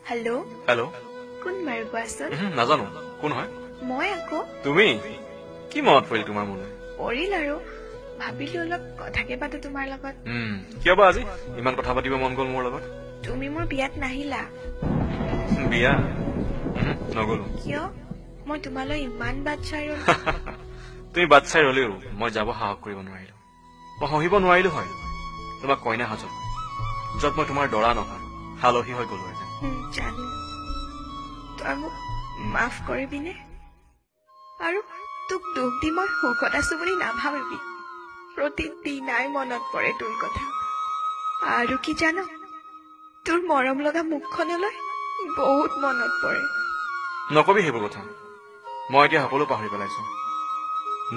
hello' hello' কোন বাৰু কোৱাচোন নাজানো কোন হয় মই আকৌ তুমি কি মনত পৰিল তোমাৰ মনে পৰিল আৰু ভাবিলো অলপ কথাকে পাতো তোমাৰ লগত কিয় বা আজি ইমান কথা পাতিব মন গ'ল মোৰ লগত তুমি মোৰ বিয়াত নাহিলা বিয়া নগলো কিয় মই তোমালৈ ইমান বাট চাই ৰলো তুমি বাট চাই ৰলেও মই যাব সাহস কৰিব নোৱাৰিলো মই সহিব নোৱাৰিলো হয় তোমাক কইনা সাজত য'ত মই তোমাৰ দৰা নহয় আলহী হৈ গলো জানো তই মোক মাফ কৰিবিনে আৰু তোক দুখ দি মই সুখত আছো বুলি নাভাবিবি প্ৰতিদিনাই মনত পৰে তোৰ কথা আৰু কি জান তোৰ মৰম লগা মুখখনলৈ বহুত মনত পৰে নকবি সেইবোৰ কথা মই এতিয়া সকলো পাহৰি পেলাইছো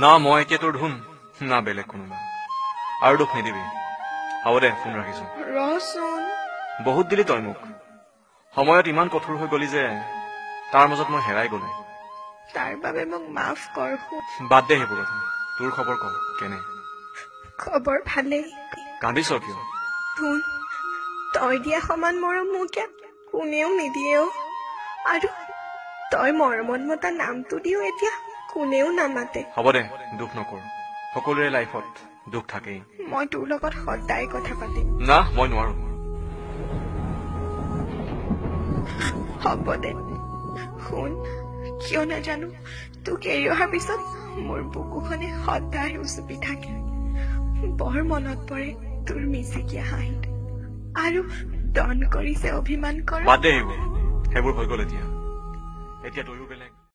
না মই এতিয়া তোৰ ধুন না বেলেগ কোনোবা আৰু দুখ নিদিবি হ'ব দে ফোন ৰাখিছো ৰচোন বহুত দিলি তই মোক সময়ত ইমান কঠোৰ হৈ গলি যে তাৰ মাজত মই হেৰাই গলো তাৰ বাবে মোক মাফ কৰ বাদ দে সেইবোৰ কথা তোৰ খবৰ ক কেনে খবৰ ভালেই কান্দিছ কিয় শুন তই দিয়া সমান মৰম মোক ইয়াত কোনেও নিদিয়েও আৰু তই মৰমত মতা নামটো দিও এতিয়া কোনেও নামাতে হ'ব দে দুখ নকৰ সকলোৰে লাইফত দুখ থাকেই মই তোৰ লগত সদায় কথা পাতিম না মই নোৱাৰো হ'ব দে শুন কিয় নাজানো তোক এৰি অহাৰ পিছত মোৰ বুকুখনে সদায় উচুপি থাকে বৰ মনত পৰে তোৰ মিচিকীয়া হাঁহিত আৰু দন কৰিছে অভিমান কৰা বাদ দে সেইবোৰ হৈ গল এতিয়া তয়ো